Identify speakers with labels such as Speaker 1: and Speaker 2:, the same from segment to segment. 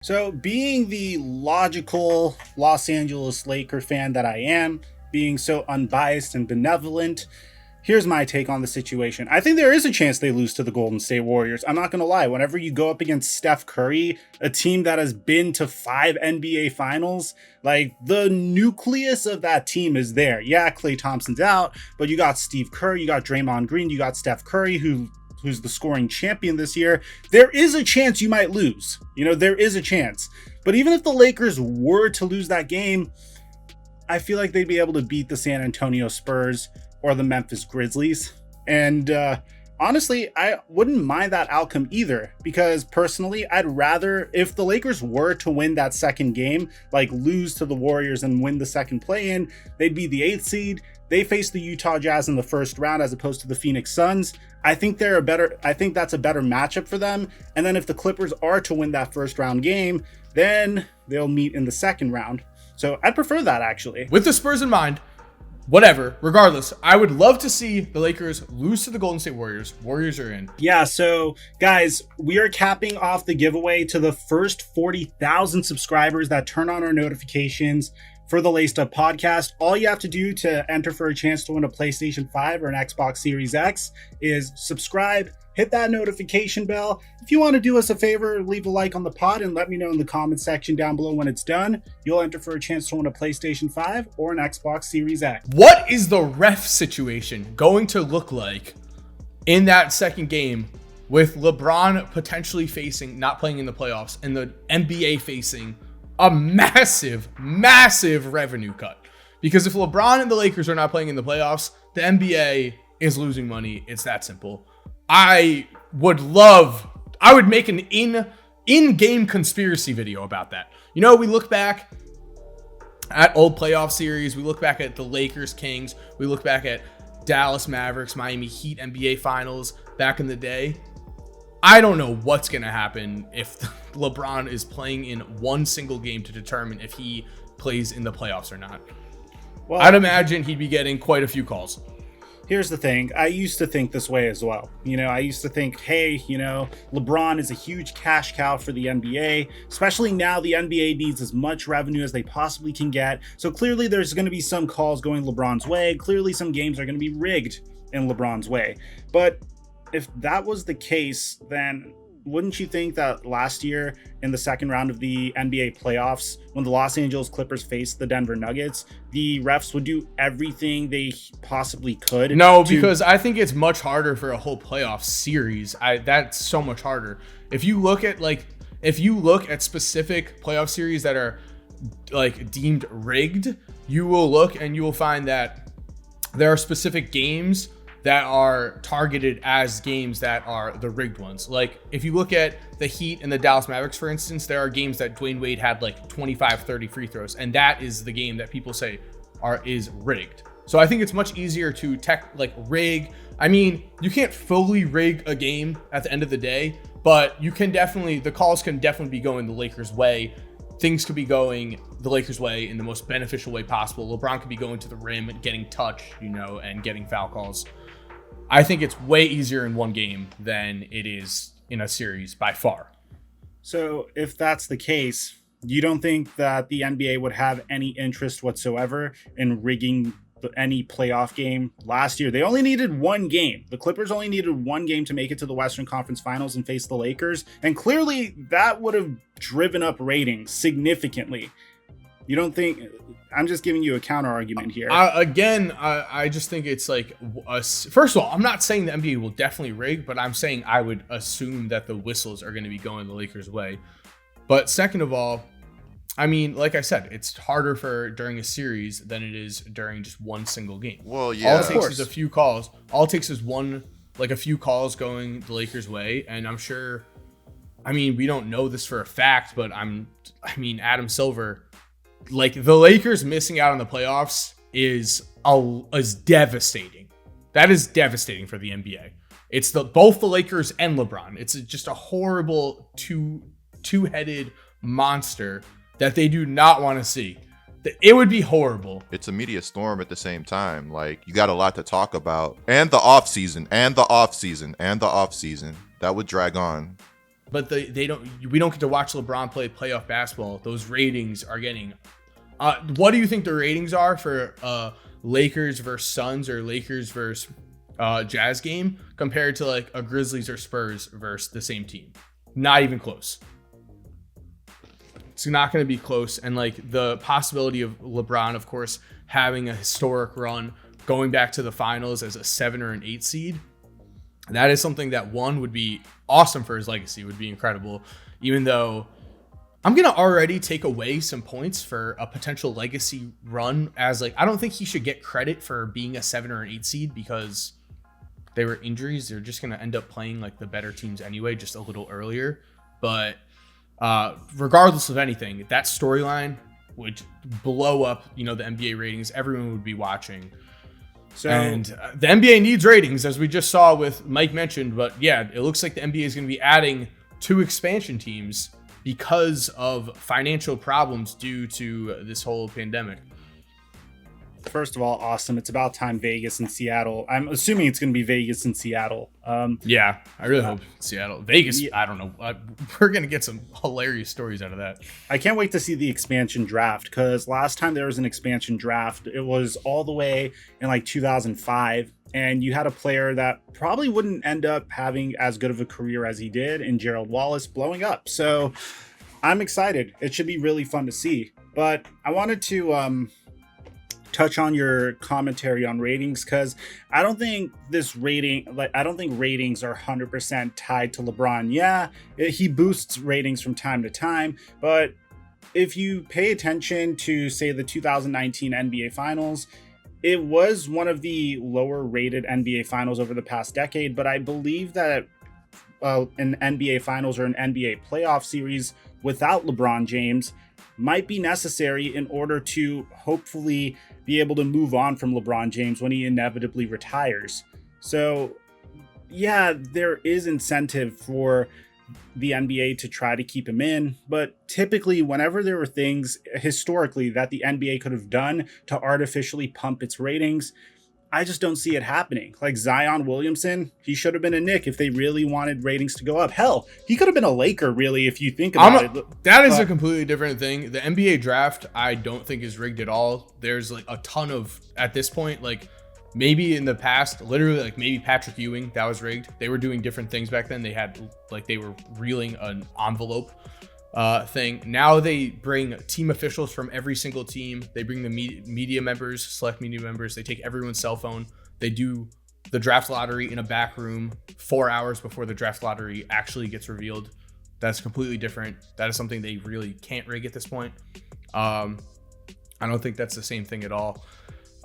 Speaker 1: So, being the logical Los Angeles Laker fan that I am, being so unbiased and benevolent, here's my take on the situation. I think there is a chance they lose to the Golden State Warriors. I'm not going to lie. Whenever you go up against Steph Curry, a team that has been to 5 NBA finals, like the nucleus of that team is there. Yeah, Klay Thompson's out, but you got Steve Kerr, you got Draymond Green, you got Steph Curry, who's the scoring champion this year. There is a chance you might lose. There is a chance. But even if the Lakers were to lose that game, I feel like they'd be able to beat the San Antonio Spurs or the Memphis Grizzlies. And honestly, I wouldn't mind that outcome either, because personally, I'd rather, if the Lakers were to win that second game, like lose to the Warriors and win the second play-in, they'd be the 8th seed. They face the Utah Jazz in the first round as opposed to the Phoenix Suns. I think that's a better matchup for them. And then if the Clippers are to win that first round game, then they'll meet in the second round. So I'd prefer that, actually.
Speaker 2: With the Spurs in mind, whatever, regardless, I would love to see the Lakers lose to the Golden State Warriors. Warriors are in.
Speaker 1: Yeah, so guys, we are capping off the giveaway to the first 40,000 subscribers that turn on our notifications for the Laced Up podcast. All you have to do to enter for a chance to win a PlayStation 5 or an Xbox Series X is subscribe, hit that notification bell. If you want to do us a favor, leave a like on the pod and let me know in the comment section down below when it's done. You'll enter for a chance to win a PlayStation 5 or an Xbox Series X.
Speaker 2: What is the ref situation going to look like in that second game with LeBron potentially not playing in the playoffs and the NBA facing a massive revenue cut? Because if LeBron and the Lakers are not playing in the playoffs, the NBA is losing money. It's that simple. I would make an in-game conspiracy video about that. We look back at old playoff series. We look back at the Lakers Kings. We look back at Dallas Mavericks, Miami Heat NBA finals back in the day. I don't know what's going to happen if LeBron is playing in one single game to determine if he plays in the playoffs or not. Well, I'd imagine he'd be getting quite a few calls.
Speaker 1: Here's the thing. I used to think this way as well. I used to think, hey, LeBron is a huge cash cow for the NBA, especially now the NBA needs as much revenue as they possibly can get. So clearly there's going to be some calls going LeBron's way. Clearly some games are going to be rigged in LeBron's way. But if that was the case, then wouldn't you think that last year in the second round of the NBA playoffs, when the Los Angeles Clippers faced the Denver Nuggets, the refs would do everything they possibly could?
Speaker 2: No, because I think it's much harder for a whole playoff series. That's so much harder. If you look at specific playoff series that are like deemed rigged, you will look and you will find that there are specific games that are targeted as games that are the rigged ones. Like if you look at the Heat and the Dallas Mavericks, for instance, there are games that Dwayne Wade had like 25, 30 free throws. And that is the game that people say is rigged. So I think it's much easier to rig. I mean, you can't fully rig a game at the end of the day, but the calls can definitely be going the Lakers' way. Things could be going the Lakers' way in the most beneficial way possible. LeBron could be going to the rim and getting touched, and getting foul calls. I think it's way easier in one game than it is in a series by far.
Speaker 1: So if that's the case, you don't think that the NBA would have any interest whatsoever in rigging any playoff game? Last year, they only needed one game. The Clippers only needed one game to make it to the Western Conference Finals and face the Lakers. And clearly that would have driven up ratings significantly. You don't think? I'm just giving you a counter argument here.
Speaker 2: I just think it's like, first of all, I'm not saying the NBA will definitely rig, but I'm saying I would assume that the whistles are going to be going the Lakers' way. But second of all, I mean, like I said, it's harder during a series than it is during just one single game.
Speaker 3: Well, yeah.
Speaker 2: All it takes is a few calls. All it takes is a few calls going the Lakers' way, and I'm sure. I mean, we don't know this for a fact, but Adam Silver. Like the Lakers missing out on the playoffs is devastating. That is devastating for the NBA. It's both the Lakers and LeBron. It's just a horrible two-headed monster that they do not want to see. It would be horrible.
Speaker 3: It's a media storm at the same time. Like, you got a lot to talk about. And the off season. That would drag on.
Speaker 2: but we don't get to watch LeBron play playoff basketball. Those ratings are getting. What do you think the ratings are for Lakers versus Suns or Lakers versus Jazz game compared to like a Grizzlies or Spurs versus the same team? Not even close. It's not going to be close. And like the possibility of LeBron, of course, having a historic run, going back to the finals as a 7 or an 8 seed, that is something that one would be awesome for his legacy, would be incredible. Even though I'm going to already take away some points for a potential legacy run, as like, I don't think he should get credit for being a 7 or an 8 seed because they were injuries. They're just going to end up playing like the better teams anyway, just a little earlier. But regardless of anything, that storyline would blow up, the NBA ratings. Everyone would be watching. And the NBA needs ratings, as we just saw with Mike mentioned. But yeah, it looks like the NBA is going to be adding 2 expansion teams because of financial problems due to this whole pandemic.
Speaker 1: First of all, awesome. It's about time Vegas and Seattle. I'm assuming it's going to be Vegas and Seattle.
Speaker 2: Yeah, I really hope Seattle. Vegas, yeah. I don't know. We're going to get some hilarious stories out of that.
Speaker 1: I can't wait to see the expansion draft, because last time there was an expansion draft, it was all the way in like 2005. And you had a player that probably wouldn't end up having as good of a career as he did in Gerald Wallace blowing up. So I'm excited. It should be really fun to see. But I wanted to touch on your commentary on ratings, because I don't think ratings are 100% tied to LeBron. Yeah, he boosts ratings from time to time, but if you pay attention to, say, the 2019 NBA Finals, it was one of the lower rated NBA Finals over the past decade, but I believe that an NBA Finals or an NBA playoff series without LeBron James might be necessary in order to hopefully be able to move on from LeBron James when he inevitably retires. So yeah, there is incentive for the NBA to try to keep him in, but typically whenever there were things historically that the NBA could have done to artificially pump its ratings, I just don't see it happening. Like Zion Williamson, he should have been a Knick if they really wanted ratings to go up. Hell, he could have been a Laker, really, if you think about it.
Speaker 2: That is a completely different thing. The NBA draft, I don't think is rigged at all. There's like a ton of, at this point, like maybe in the past, literally like maybe Patrick Ewing, that was rigged. They were doing different things back then. They had like, they were reeling an envelope thing. Now they bring team officials from every single team. They bring the media members, select media members. They take everyone's cell phone. They do the draft lottery in a back room 4 hours before the draft lottery actually gets revealed. That's completely different. That is something they really can't rig at this point. I don't think that's the same thing at all.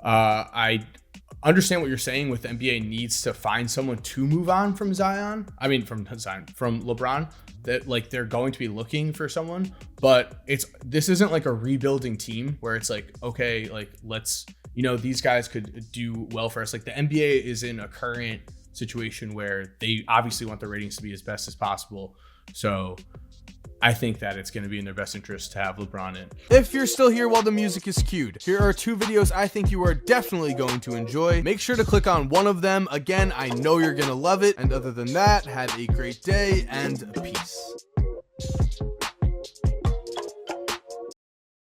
Speaker 2: I understand what you're saying with the NBA needs to find someone to move on from Zion. I mean, from LeBron, that like they're going to be looking for someone, but this isn't like a rebuilding team where it's like, okay, like let's, these guys could do well for us. Like the NBA is in a current situation where they obviously want the ratings to be as best as possible. So I think that it's going to be in their best interest to have LeBron in.
Speaker 4: If you're still here while the music is cued, here are 2 videos I think you are definitely going to enjoy. Make sure to click on one of them. Again, I know you're going to love it. And other than that, have a great day and peace.